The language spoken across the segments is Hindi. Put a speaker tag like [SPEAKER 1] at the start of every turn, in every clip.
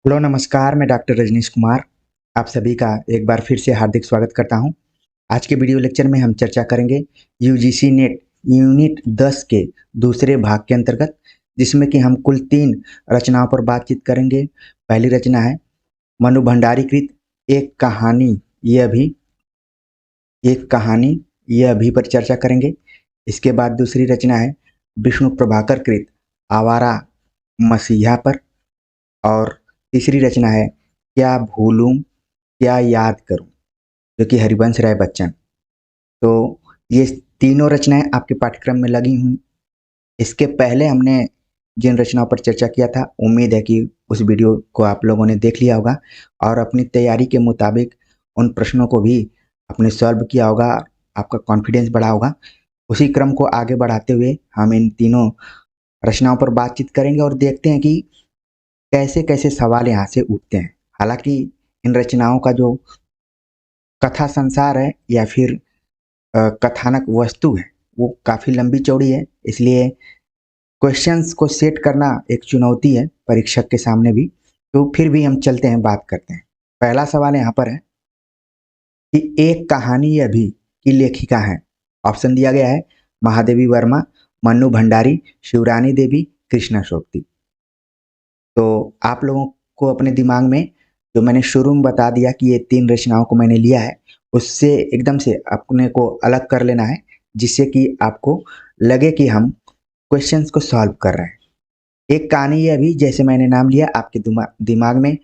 [SPEAKER 1] हेलो नमस्कार, मैं डॉक्टर रजनीश कुमार आप सभी का एक बार फिर से हार्दिक स्वागत करता हूं। आज के वीडियो लेक्चर में हम चर्चा करेंगे यूजीसी नेट यूनिट 10 के दूसरे भाग के अंतर्गत, जिसमें कि हम कुल 3 रचनाओं पर बातचीत करेंगे। पहली रचना है मनु भंडारी कृत एक कहानी यह भी पर चर्चा करेंगे। इसके बाद दूसरी रचना है विष्णु प्रभाकर कृत आवारा मसीहा पर, और तीसरी रचना है क्या भूलूं क्या याद करूं, जो कि हरिवंश राय बच्चन। तो ये तीनों रचनाएं आपके पाठ्यक्रम में लगी हुई। इसके पहले हमने जिन रचनाओं पर चर्चा किया था, उम्मीद है कि उस वीडियो को आप लोगों ने देख लिया होगा और अपनी तैयारी के मुताबिक उन प्रश्नों को भी आपने सॉल्व किया होगा, आपका कॉन्फिडेंस बढ़ा होगा। उसी क्रम को आगे बढ़ाते हुए हम इन तीनों रचनाओं पर बातचीत करेंगे और देखते हैं कि कैसे कैसे सवाल यहाँ से उठते हैं। हालांकि इन रचनाओं का जो कथा संसार है या फिर कथानक वस्तु है वो काफ़ी लंबी चौड़ी है, इसलिए क्वेश्चंस को सेट करना एक चुनौती है परीक्षक के सामने भी। तो फिर भी हम चलते हैं, बात करते हैं। पहला सवाल यहाँ पर है कि एक कहानी अभी की लेखिका है। ऑप्शन दिया गया है महादेवी वर्मा, मन्नू भंडारी, शिवरानी देवी, कृष्णा सोबती। तो आप लोगों को अपने दिमाग में जो मैंने शुरू में बता दिया कि ये 3 रचनाओं को मैंने लिया है, उससे एकदम से अपने को अलग कर लेना है, जिससे कि आपको लगे कि हम क्वेश्चंस को सॉल्व कर रहे हैं। एक कहानी ये अभी, जैसे मैंने नाम लिया, आपके दिमाग में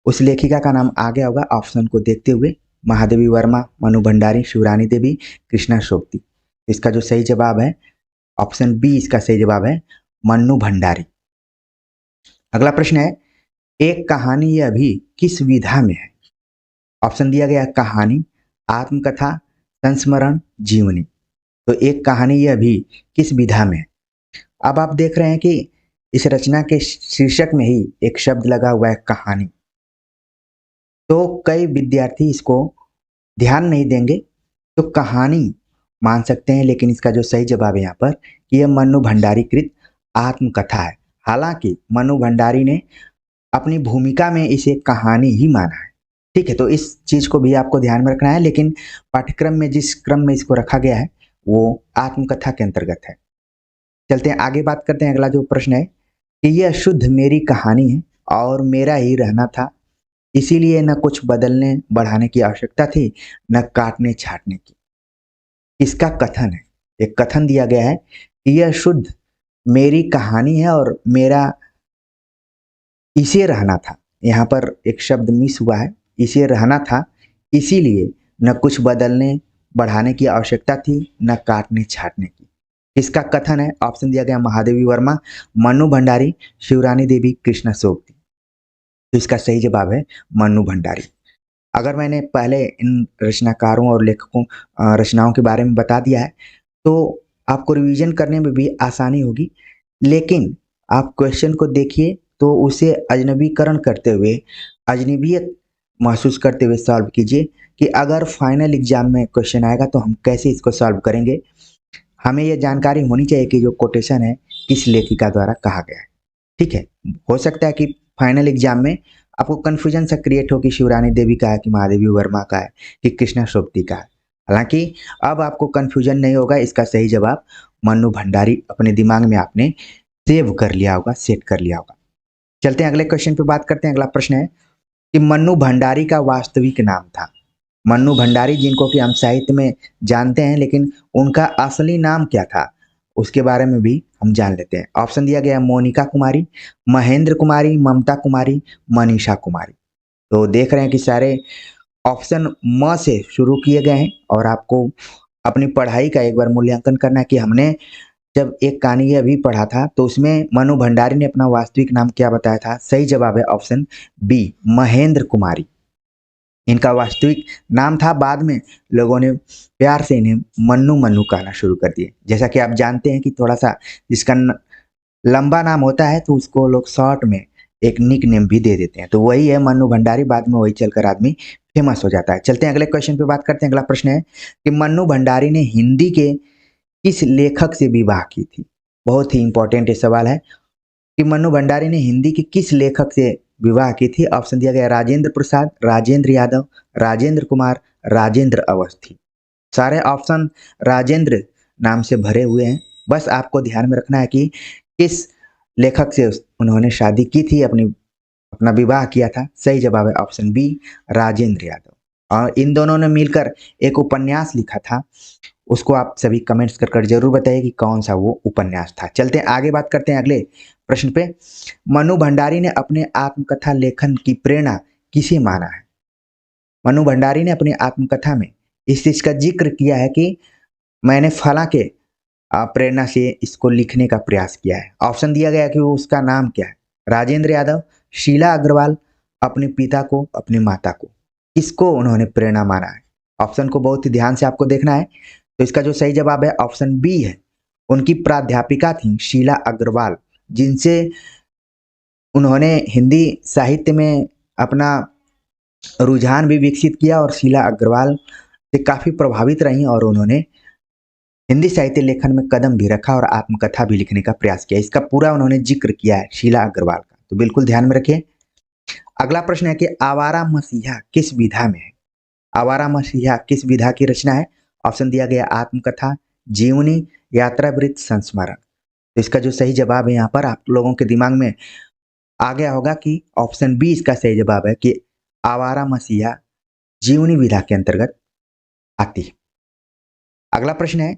[SPEAKER 1] उस लेखिका का नाम आ गया होगा ऑप्शन को देखते हुए। महादेवी वर्मा, मनु भंडारी, शिवरानी देवी, कृष्णा सोबती। इसका जो सही जवाब है ऑप्शन बी, इसका सही जवाब है मन्नू भंडारी। अगला प्रश्न है एक कहानी यह भी किस विधा में है। ऑप्शन दिया गया कहानी, आत्मकथा, संस्मरण, जीवनी। तो एक कहानी यह भी किस विधा में है। अब आप देख रहे हैं कि इस रचना के शीर्षक में ही एक शब्द लगा हुआ है कहानी। तो कई विद्यार्थी इसको ध्यान नहीं देंगे तो कहानी मान सकते हैं, लेकिन इसका जो सही जवाब है यहाँ पर कि यह मन्नू भंडारी कृत आत्मकथा है। हालांकि मन्नू भंडारी ने अपनी भूमिका में इसे कहानी ही माना है। ठीक है, तो इस चीज को भी आपको ध्यान में रखना है, लेकिन पाठ्यक्रम में जिस क्रम में इसको रखा गया है वो आत्मकथा के अंतर्गत है। चलते हैं आगे, बात करते हैं। अगला जो प्रश्न है कि यह शुद्ध मेरी कहानी है और मेरा ही रहना था, इसीलिए न कुछ बदलने बढ़ाने की आवश्यकता थी, न काटने छाटने की। इसका कथन है, एक कथन दिया गया है कि यह शुद्ध मेरी कहानी है और मेरा इसे रहना था। यहाँ पर एक शब्द मिस हुआ है, इसे रहना था, इसीलिए न कुछ बदलने बढ़ाने की आवश्यकता थी, न काटने छाटने की। इसका कथन है, ऑप्शन दिया गया महादेवी वर्मा, मन्नू भंडारी, शिवरानी देवी, कृष्णा सोबती। तो इसका सही जवाब है मन्नू भंडारी। अगर मैंने पहले इन रचनाकारों और लेखकों रचनाओं के बारे में बता दिया है तो आपको रिवीजन करने में भी आसानी होगी, लेकिन आप क्वेश्चन को देखिए तो उसे अजनबीकरण करते हुए, अजनबियत महसूस करते हुए सॉल्व कीजिए कि अगर फाइनल एग्जाम में क्वेश्चन आएगा तो हम कैसे इसको सॉल्व करेंगे। हमें यह जानकारी होनी चाहिए कि जो कोटेशन है किस लेखिका द्वारा कहा गया है। ठीक है, हो सकता है कि फाइनल एग्जाम में आपको कन्फ्यूजन सा क्रिएट हो कि शिवरानी देवी का है कि महादेवी वर्मा का है कि कृष्णा सोबती का है। हालांकि अब आपको कन्फ्यूजन नहीं होगा, इसका सही जवाब मन्नू भंडारी अपने दिमाग में आपने सेव कर लिया होगा, सेट कर लिया होगा। चलते हैं अगले क्वेश्चन पे, बात करते हैं। अगला प्रश्न है कि मन्नू भंडारी का वास्तविक नाम था। मन्नू भंडारी जिनको कि हम साहित्य में जानते हैं, लेकिन उनका असली नाम क्या था उसके बारे में भी हम जान लेते हैं। ऑप्शन दिया गया मोनिका कुमारी, महेंद्र कुमारी, ममता कुमारी, मनीषा कुमारी। तो देख रहे हैं कि सारे ऑप्शन म से शुरू किए गए हैं और आपको अपनी पढ़ाई का एक बार मूल्यांकन करना है कि हमने जब एक कहानी अभी पढ़ा था तो उसमें मनु भंडारी ने अपना वास्तविक नाम क्या बताया था। सही जवाब है ऑप्शन बी, महेंद्र कुमारी। इनका वास्तविक नाम था, बाद में लोगों ने प्यार से इन्हें मन्नू मन्नू कहना शुरू कर दिए। जैसा कि आप जानते हैं कि थोड़ा सा जिसका लंबा नाम होता है तो उसको लोग शॉर्ट में एक निक नेम भी दे देते हैं, तो वही है मन्नू भंडारी। बाद में वही चलकर आदमी फेमस हो जाता है। चलते हैं अगले क्वेश्चन पे, बात करते हैं। अगला प्रश्न है कि मन्नू भंडारी ने हिंदी के किस लेखक से विवाह की थी। बहुत ही इंपॉर्टेंट ये सवाल है कि मन्नू भंडारी ने हिंदी के किस लेखक से विवाह की थी? ऑप्शन दिया गया राजेंद्र प्रसाद, राजेंद्र यादव, राजेंद्र कुमार, राजेंद्र अवस्थी। सारे ऑप्शन राजेंद्र नाम से भरे हुए हैं। बस आपको ध्यान में रखना है कि किस लेखक से उन्होंने शादी की थी, अपना विवाह किया था। सही जवाब है ऑप्शन बी, राजेंद्र यादव। और इन दोनों ने मिलकर एक उपन्यास लिखा था, उसको आप सभी कमेंट्स कर जरूर बताइए कि कौन सा वो उपन्यास था। चलते हैं आगे, बात करते हैं अगले प्रश्न पे। मनु भंडारी ने अपने आत्मकथा लेखन की प्रेरणा किसे माना है? मनु भंडारी ने अपनी आत्मकथा में इस चीज का जिक्र किया है कि मैंने फला के प्रेरणा से इसको लिखने का प्रयास किया है। ऑप्शन दिया गया कि वो उसका नाम क्या है? राजेंद्र यादव, शीला अग्रवाल, अपने पिता को, अपनी माता को, किसको उन्होंने प्रेरणा माना है? ऑप्शन को बहुत ही ध्यान से आपको देखना है। तो इसका जो सही जवाब है ऑप्शन बी है। उनकी प्राध्यापिका थी शीला अग्रवाल, जिनसे उन्होंने हिंदी साहित्य में अपना रुझान भी विकसित किया और शीला अग्रवाल से काफी प्रभावित रही और उन्होंने हिंदी साहित्य लेखन में कदम भी रखा और आत्मकथा भी लिखने का प्रयास किया। इसका पूरा उन्होंने जिक्र किया है शीला अग्रवाल का, तो बिल्कुल ध्यान में रखिए। अगला प्रश्न है कि आवारा मसीहा किस विधा में है? आवारा मसीहा किस विधा की रचना है? ऑप्शन दिया गया आत्मकथा, जीवनी, यात्रावृत्त, संस्मरण। तो इसका जो सही जवाब है यहाँ पर आप लोगों के दिमाग में आ गया होगा कि ऑप्शन बी इसका सही जवाब है कि आवारा मसीहा जीवनी विधा के अंतर्गत आती है। अगला प्रश्न है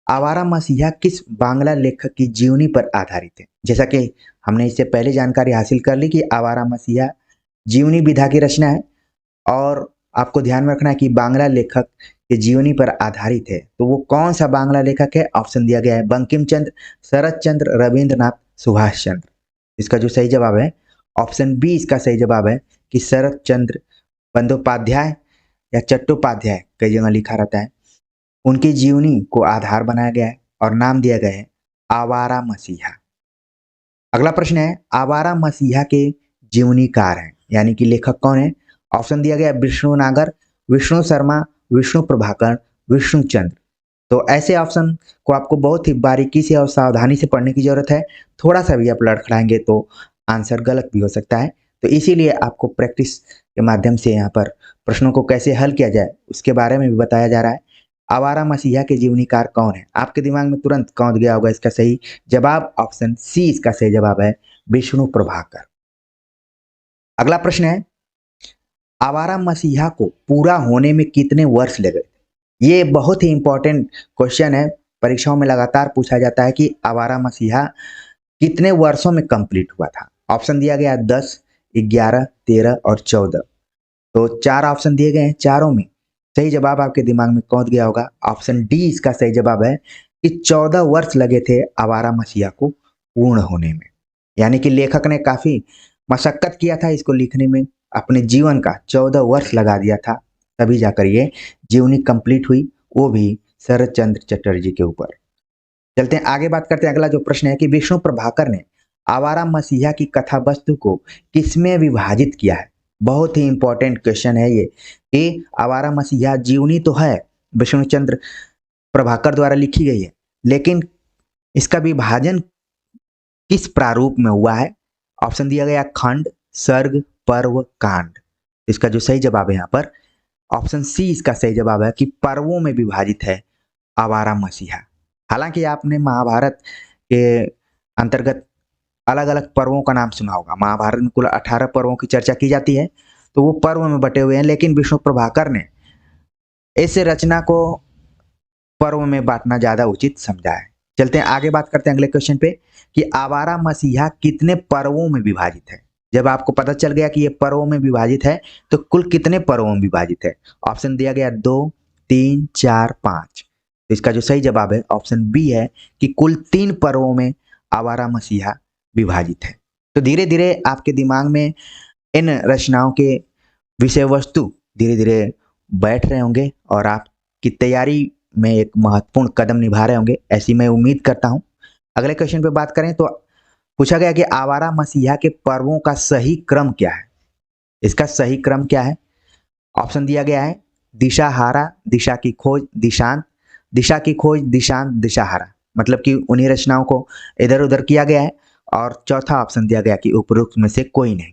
[SPEAKER 1] आवारा मसीहा किस बांग्ला लेखक की जीवनी पर आधारित है? जैसा कि हमने इससे पहले जानकारी हासिल कर ली कि आवारा मसीहा जीवनी विधा की रचना है और आपको ध्यान में रखना है कि बांग्ला लेखक के जीवनी पर आधारित है। तो वो कौन सा बांग्ला लेखक है? ऑप्शन दिया गया है बंकिम चंद्र, शरत चंद्र, रविंद्रनाथ, सुभाष चंद्र। इसका जो सही जवाब है ऑप्शन बी इसका सही जवाब है कि शरत चंद्र बंदोपाध्याय या चट्टोपाध्याय, कई जगह लिखा रहता है, उनकी जीवनी को आधार बनाया गया है और नाम दिया गया है आवारा मसीहा। अगला प्रश्न है आवारा मसीहा के जीवनीकार हैं यानी कि लेखक कौन है? ऑप्शन दिया गया विष्णु नागर, विष्णु शर्मा, विष्णु प्रभाकर, विष्णु चंद्र। तो ऐसे ऑप्शन को आपको बहुत ही बारीकी से और सावधानी से पढ़ने की जरूरत है। थोड़ा सा भी आप लड़खड़ाएंगे तो आंसर गलत भी हो सकता है। तो इसीलिए आपको प्रैक्टिस के माध्यम से यहाँ पर प्रश्नों को कैसे हल किया जाए उसके बारे में भी बताया जा रहा है। आवारा मसीहा के जीवनीकार कौन है? आपके दिमाग में तुरंत कौन गया होगा इसका सही जवाब? ऑप्शन सी इसका सही जवाब है विष्णु प्रभाकर। अगला प्रश्न है आवारा मसीहा को पूरा होने में कितने वर्ष लगे? ये बहुत ही इंपॉर्टेंट क्वेश्चन है, परीक्षाओं में लगातार पूछा जाता है कि आवारा मसीहा कितने वर्षों में कंप्लीट हुआ था। ऑप्शन दिया गया 10, 11, 13 और 14। तो 4 ऑप्शन दिए गए हैं, चारों में सही जवाब आपके दिमाग में कौन गया होगा? ऑप्शन डी इसका सही जवाब है कि 14 वर्ष लगे थे आवारा मसीहा को पूर्ण होने में। यानी कि लेखक ने काफी मशक्कत किया था इसको लिखने में, अपने जीवन का 14 वर्ष लगा दिया था, तभी जाकर ये जीवनी कंप्लीट हुई, वो भी शरत चंद्र चटर्जी के ऊपर। चलते हैं आगे, बात करते हैं। अगला जो प्रश्न है कि विष्णु प्रभाकर ने आवारा मसीहा की कथा वस्तु को किसमें विभाजित किया है? बहुत ही इंपॉर्टेंट क्वेश्चन है ये कि आवारा मसीहा जीवनी तो है, विष्णु चंद्र प्रभाकर द्वारा लिखी गई है, लेकिन इसका विभाजन किस प्रारूप में हुआ है? ऑप्शन दिया गया खंड, सर्ग, पर्व, कांड। इसका जो सही जवाब है यहाँ पर ऑप्शन सी इसका सही जवाब है कि पर्वों में विभाजित है आवारा मसीहा। हालांकि आपने महाभारत के अंतर्गत अलग अलग पर्वों का नाम सुना होगा। महाभारत में कुल 18 पर्वों की चर्चा की जाती है, तो वो पर्व में बटे हुए हैं, लेकिन विष्णु प्रभाकर ने इस रचना को पर्व में बांटना ज्यादा उचित समझा है। चलते हैं आगे, बात करते हैं अगले क्वेश्चन पे कि आवारा मसीहा कितने पर्वों में विभाजित है? जब आपको पता चल गया कि ये पर्वों में विभाजित है तो कुल कितने पर्वों में विभाजित है? ऑप्शन दिया गया 2, 3, 4, 5। तो इसका जो सही जवाब है ऑप्शन बी है कि कुल 3 पर्वों में आवारा मसीहा विभाजित है। तो धीरे धीरे आपके दिमाग में इन रचनाओं के विषय वस्तु धीरे धीरे बैठ रहे होंगे और आपकी तैयारी में एक महत्वपूर्ण कदम निभा रहे होंगे, ऐसी मैं उम्मीद करता हूं। अगले क्वेश्चन पे बात करें तो पूछा गया कि आवारा मसीहा के पर्वों का सही क्रम क्या है? इसका सही क्रम क्या है? ऑप्शन दिया गया है दिशाहारा, दिशा की खोज, दिशांत, दिशा की खोज, दिशांत, दिशाहारा। मतलब कि उन्हीं रचनाओं को इधर उधर किया गया है। और चौथा ऑप्शन दिया गया कि उपरोक्त में से कोई नहीं।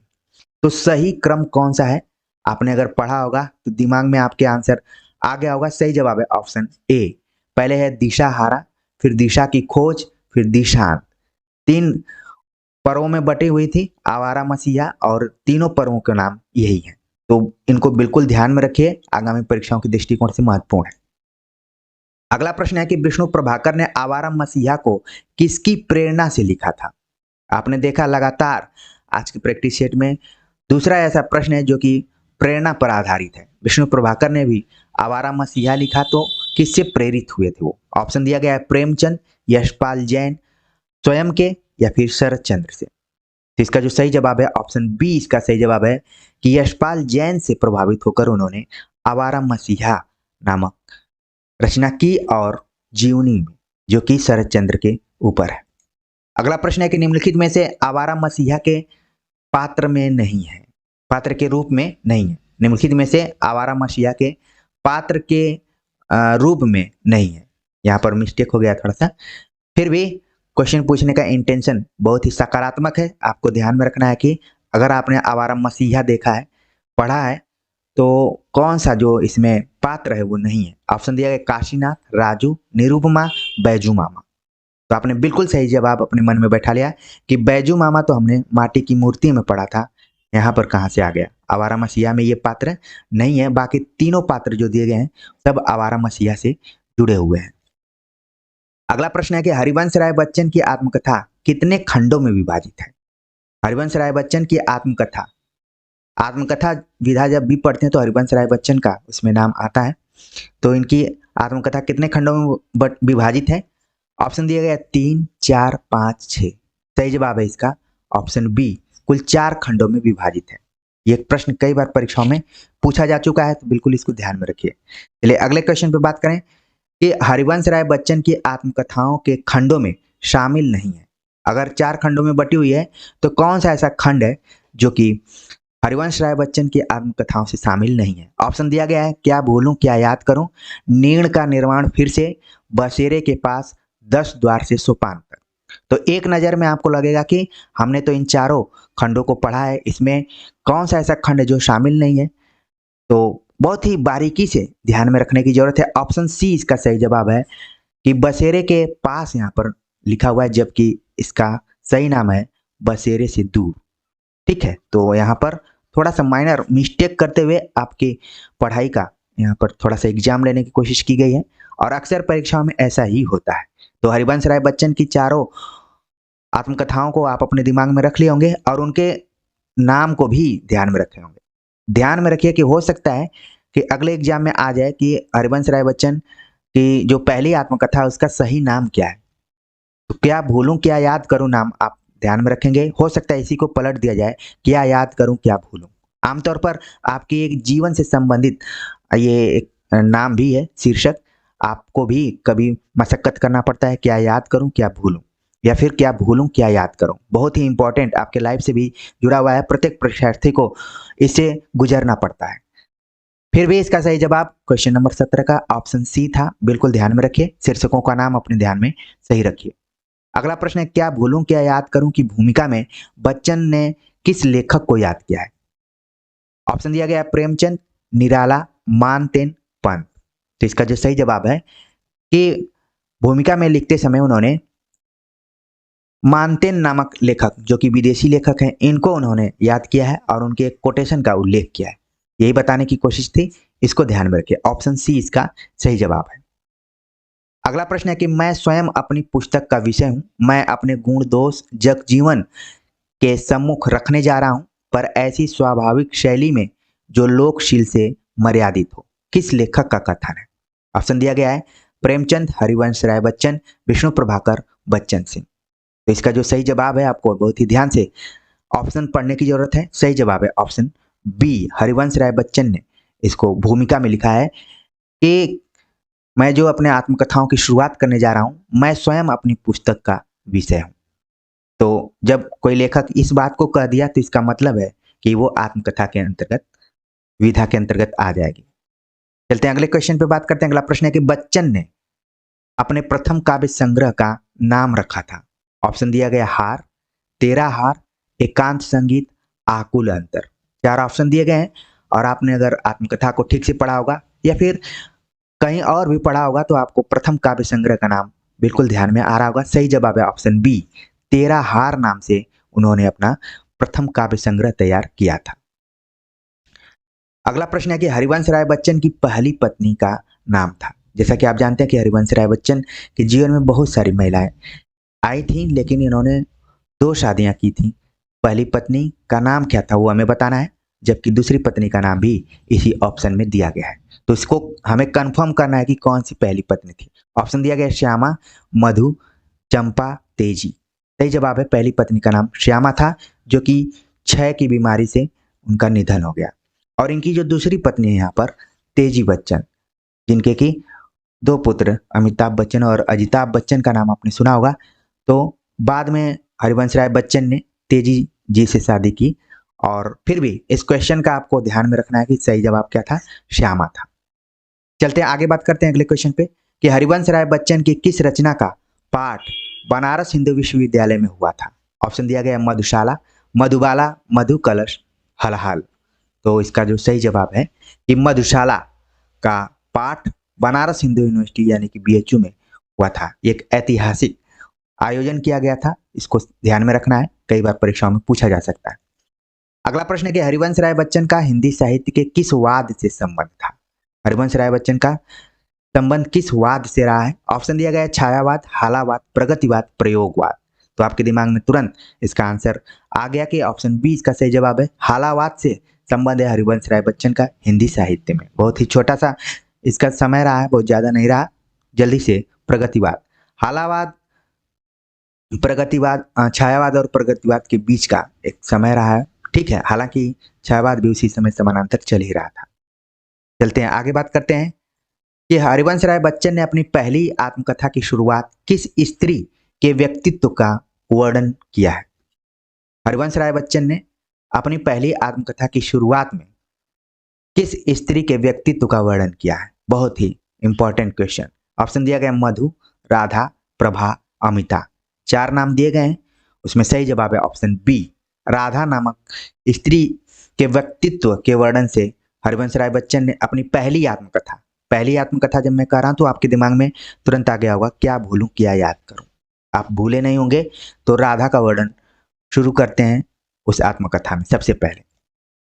[SPEAKER 1] तो सही क्रम कौन सा है? आपने अगर पढ़ा होगा तो दिमाग में आपके आंसर आ गया होगा। सही जवाब है ऑप्शन ए। पहले है दिशाहारा, फिर दिशा की खोज, फिर दिशांत। 3 पर्वों में बटी हुई थी आवारा मसीहा, और तीनों पर्वों के नाम यही है। तो इनको बिल्कुल ध्यान में रखिए, आगामी परीक्षाओं के दृष्टिकोण से महत्वपूर्ण है। अगला प्रश्न है कि विष्णु प्रभाकर ने आवारा मसीहा को किसकी प्रेरणा से लिखा था? आपने देखा लगातार आज की प्रैक्टिस सेट में दूसरा ऐसा प्रश्न है जो कि प्रेरणा पर आधारित है। विष्णु प्रभाकर ने भी आवारा मसीहा लिखा, तो किससे प्रेरित हुए थे वो? ऑप्शन दिया गया है प्रेमचंद, यशपाल जैन, स्वयं के, या फिर शरद चंद्र से। तो इसका जो सही जवाब है ऑप्शन बी, इसका सही जवाब है कि यशपाल जैन से प्रभावित होकर उन्होंने आवारा मसीहा नामक रचना की, और जीवनी में, जो कि शरद चंद्र के ऊपर है। अगला प्रश्न है कि निम्नलिखित में से आवारा मसीहा के पात्र में नहीं है, पात्र के रूप में नहीं है। निम्नलिखित में से आवारा मसीहा के पात्र के रूप में नहीं है। यहाँ पर मिस्टेक हो गया थोड़ा सा। फिर भी क्वेश्चन पूछने का इंटेंशन बहुत ही सकारात्मक है। आपको ध्यान में रखना है कि अगर आपने आवारा मसीहा देखा है, पढ़ा है, तो कौन सा जो इसमें पात्र है वो नहीं है। ऑप्शन दिया गया काशीनाथ, राजू, निरुपमा, बैजू मामा। तो आपने बिल्कुल सही जवाब अपने मन में बैठा लिया कि बैजू मामा तो हमने माटी की मूर्ति में पढ़ा था, यहाँ पर कहाँ से आ गया? आवारा मसीहा में ये पात्र नहीं है। बाकी तीनों पात्र जो दिए गए हैं सब आवारा मसीहा से जुड़े हुए हैं। अगला प्रश्न है कि हरिवंश राय बच्चन की आत्मकथा कितने खंडों में विभाजित है? हरिवंश राय बच्चन की आत्मकथा, आत्मकथा विधा जब भी पढ़ते हैं तो हरिवंश राय बच्चन का उसमें नाम आता है। तो इनकी आत्मकथा कितने खंडों में विभाजित है? ऑप्शन दिया गया 3, 4, 5, 6। सही जवाब है इसका ऑप्शन बी, कुल 4 खंडों में विभाजित है। ये प्रश्न कई बार परीक्षाओं में पूछा जा चुका है, तो बिल्कुल इसको ध्यान में रखिए। चलिए अगले क्वेश्चन पे बात करें कि हरिवंश राय बच्चन की आत्मकथाओं के खंडों में शामिल नहीं है। अगर 4 खंडों में बटी हुई है तो कौन सा ऐसा खंड है जो कि हरिवंश राय बच्चन की आत्मकथाओं से शामिल नहीं है? ऑप्शन दिया गया है क्या भूलूं क्या याद करूं, नीण का निर्माण फिर से, बसेरे के पास, 10 द्वार से सोपान तक। तो एक नज़र में आपको लगेगा कि हमने तो इन चारों खंडों को पढ़ा है, इसमें कौन सा ऐसा खंड है जो शामिल नहीं है? तो बहुत ही बारीकी से ध्यान में रखने की जरूरत है। ऑप्शन सी इसका सही जवाब है कि बसेरे के पास यहाँ पर लिखा हुआ है, जबकि इसका सही नाम है बसेरे से दूर। ठीक है, तो यहाँ पर थोड़ा सा माइनर मिस्टेक करते हुए आपकी पढ़ाई का यहाँ पर थोड़ा सा एग्जाम लेने की कोशिश की गई है, और अक्सर परीक्षाओं में ऐसा ही होता है। तो हरिवंश राय बच्चन की चारों आत्मकथाओं को आप अपने दिमाग में रख लिए होंगे, और उनके नाम को भी ध्यान में रखे होंगे। ध्यान में रखिए कि हो सकता है कि अगले एग्जाम में आ जाए कि हरिवंश राय बच्चन की जो पहली आत्मकथा है उसका सही नाम क्या है। तो क्या भूलूं क्या याद करूं नाम आप ध्यान में रखेंगे। हो सकता है इसी को पलट दिया जाए, क्या याद करूं क्या भूलूं। आमतौर पर आपकी एक जीवन से संबंधित ये एक नाम भी है, शीर्षक। आपको भी कभी मशक्कत करना पड़ता है, क्या याद करूं क्या भूलूं, या फिर क्या भूलूं क्या याद करूं। बहुत ही इंपॉर्टेंट, आपके लाइफ से भी जुड़ा हुआ है, प्रत्येक परीक्षार्थी को इससे गुजरना पड़ता है। फिर भी इसका सही जवाब क्वेश्चन नंबर 17 का ऑप्शन सी था। बिल्कुल ध्यान में रखिए, शीर्षकों का नाम अपने ध्यान में सही रखिए। अगला प्रश्न है क्या भूलूं क्या याद करूं की भूमिका में बच्चन ने किस लेखक को याद किया है? ऑप्शन दिया गया प्रेमचंद, निराला, मानतेन, पंत। तो इसका जो सही जवाब है कि भूमिका में लिखते समय उन्होंने मानतेन नामक लेखक, जो कि विदेशी लेखक हैं, इनको उन्होंने याद किया है और उनके कोटेशन का उल्लेख किया है। यही बताने की कोशिश थी, इसको ध्यान में रखिए। ऑप्शन सी इसका सही जवाब है। अगला प्रश्न है कि मैं स्वयं अपनी पुस्तक का विषय हूं, मैं अपने गुण दोष जग जीवन के सम्मुख रखने जा रहा हूं, पर ऐसी स्वाभाविक शैली में जो लोकशील से मर्यादित हो। किस लेखक का कथन है? ऑप्शन दिया गया है प्रेमचंद, हरिवंश राय बच्चन, विष्णु प्रभाकर, बच्चन सिंह। तो इसका जो सही जवाब है, आपको बहुत ही ध्यान से ऑप्शन पढ़ने की जरूरत है। सही जवाब है ऑप्शन बी, हरिवंश राय बच्चन ने इसको भूमिका में लिखा है कि मैं जो अपने आत्मकथाओं की शुरुआत करने जा रहा हूं, मैं स्वयं अपनी पुस्तक का विषय हूं। तो जब कोई लेखक इस बात को कह दिया तो इसका मतलब है कि वो आत्मकथा के अंतर्गत, विधा के अंतर्गत आ जाएगी। चलते हैं अगले क्वेश्चन पे बात करते हैं। अगला प्रश्न है कि बच्चन ने अपने प्रथम काव्य संग्रह का नाम रखा था। ऑप्शन दिया गया हार, तेरा हार, एकांत संगीत, आकुल अंतर। 4 ऑप्शन दिए गए हैं और आपने अगर आत्मकथा को ठीक से पढ़ा होगा या फिर कहीं और भी पढ़ा होगा तो आपको प्रथम काव्य संग्रह का नाम बिल्कुल ध्यान में आ रहा होगा। सही जवाब है ऑप्शन बी, तेरा हार नाम से उन्होंने अपना प्रथम काव्य संग्रह तैयार किया था। अगला प्रश्न है कि हरिवंश राय बच्चन की पहली पत्नी का नाम था। जैसा कि आप जानते हैं कि हरिवंश राय बच्चन के जीवन में बहुत सारी महिलाएं आई थी, लेकिन इन्होंने 2 शादियां की थी। पहली पत्नी का नाम क्या था वो हमें बताना है, जबकि दूसरी पत्नी का नाम भी इसी ऑप्शन में दिया गया है। तो इसको हमें कंफर्म करना है कि कौन सी पहली पत्नी थी। ऑप्शन दिया गया है श्यामा, मधु, चंपा, तेजी। सही जवाब है पहली पत्नी का नाम श्यामा था, जो कि क्षय की बीमारी से उनका निधन हो गया। और इनकी जो दूसरी पत्नी है यहाँ पर तेजी बच्चन, जिनके की 2 पुत्र अमिताभ बच्चन और अजिताभ बच्चन का नाम आपने सुना होगा। तो बाद में हरिवंश राय बच्चन ने तेजी जी से शादी की। और फिर भी इस क्वेश्चन का आपको ध्यान में रखना है कि सही जवाब क्या था, श्यामा था। चलते हैं आगे, बात करते हैं अगले क्वेश्चन पे कि हरिवंश राय बच्चन की किस रचना का पाठ बनारस हिंदू विश्वविद्यालय में हुआ था। ऑप्शन दिया गया मधुशाला, मधुबाला, मधु कलश, हलहाल। तो इसका जो सही जवाब है कि मधुशाला का पाठ बनारस हिंदू यूनिवर्सिटी यानी कि बीएचयू में हुआ था। एक ऐतिहासिक आयोजन किया गया था, इसको ध्यान में रखना है, कई बार परीक्षाओं में पूछा जा सकता है। अगला प्रश्न है कि हरिवंश राय बच्चन का हिंदी साहित्य के किस वाद से संबंध था। हरिवंश राय बच्चन का संबंध किस वाद से रहा है। ऑप्शन दिया गया है छायावाद, हालावाद, प्रगतिवाद, प्रयोगवाद। तो आपके दिमाग में तुरंत इसका आंसर आ गया कि ऑप्शन बी इसका सही जवाब है। हालावाद से संबंध है हरिवंश राय बच्चन का हिंदी साहित्य में। बहुत ही छोटा सा इसका समय रहा है, बहुत ज्यादा नहीं रहा। जल्दी से प्रगतिवाद, हालावाद, प्रगतिवाद, छायावाद और प्रगतिवाद के बीच का एक समय रहा है। ठीक है, हालांकि छायावाद भी उसी समय समानांतर चल ही रहा था। चलते हैं आगे, बात करते हैं कि हरिवंश राय बच्चन ने अपनी पहली आत्मकथा की शुरुआत किस स्त्री के व्यक्तित्व का वर्णन किया है। हरिवंश राय बच्चन ने अपनी पहली आत्मकथा की शुरुआत में किस स्त्री के व्यक्तित्व का वर्णन किया है। बहुत ही इंपॉर्टेंट क्वेश्चन। ऑप्शन दिया गया मधु, राधा, प्रभा, अमिता। 4 नाम दिए गए हैं, उसमें सही जवाब है ऑप्शन बी, राधा नामक स्त्री के व्यक्तित्व के वर्णन से हरिवंश राय बच्चन ने अपनी पहली आत्मकथा जब मैं कह रहा हूं तो आपके दिमाग में तुरंत आ गया होगा क्या भूलूं क्या याद करूं। आप भूले नहीं होंगे, तो राधा का वर्णन शुरू करते हैं उस आत्मकथा में सबसे पहले।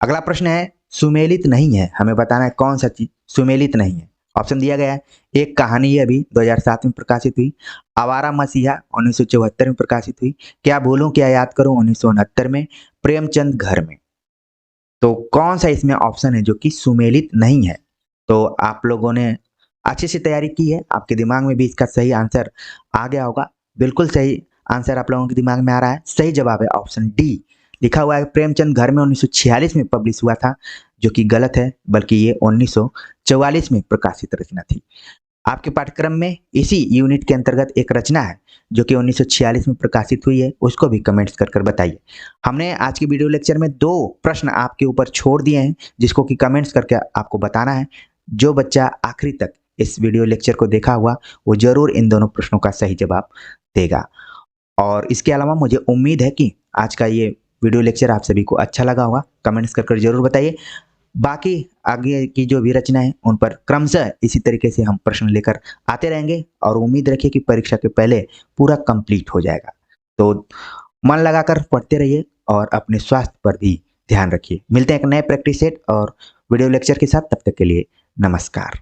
[SPEAKER 1] अगला प्रश्न है सुमेलित नहीं है, हमें बताना है कौन सा चीज सुमेलित नहीं है। ऑप्शन दिया गया है एक कहानी, ये अभी 2007 में प्रकाशित हुई, आवारा मसीहा 1974 में प्रकाशित हुई, क्या भूलूं क्या याद करूं 1969 में, प्रेमचंद घर में। तो कौन सा इसमें ऑप्शन है जो कि सुमेलित नहीं है। तो आप लोगों ने अच्छे से तैयारी की है, आपके दिमाग में भी इसका सही आंसर आ गया होगा। बिल्कुल सही आंसर आप लोगों के दिमाग में आ रहा है। सही जवाब है ऑप्शन डी, लिखा हुआ है प्रेमचंद घर में 1946 में पब्लिश हुआ था, जो कि गलत है, बल्कि ये 1944 में प्रकाशित रचना थी। आपके पाठ्यक्रम में इसी यूनिट के अंतर्गत एक रचना है जो कि 1946 में प्रकाशित हुई है, उसको भी कमेंट्स कर बताइए। हमने आज की वीडियो लेक्चर में 2 प्रश्न आपके ऊपर छोड़ दिए हैं, जिसको कि कमेंट्स करके आपको बताना है। जो बच्चा आखिरी तक इस वीडियो लेक्चर को देखा हुआ वो जरूर इन दोनों प्रश्नों का सही जवाब देगा। और इसके अलावा मुझे उम्मीद है कि आज का ये वीडियो लेक्चर आप सभी को अच्छा लगा होगा। कमेंट्स कर जरूर बताइए। बाकी आगे की जो भी रचना है उन पर क्रमशः इसी तरीके से हम प्रश्न लेकर आते रहेंगे और उम्मीद रखिए कि परीक्षा के पहले पूरा कंप्लीट हो जाएगा। तो मन लगाकर पढ़ते रहिए और अपने स्वास्थ्य पर भी ध्यान रखिए। मिलते हैं एक नए प्रैक्टिस सेट और वीडियो लेक्चर के साथ, तब तक के लिए नमस्कार।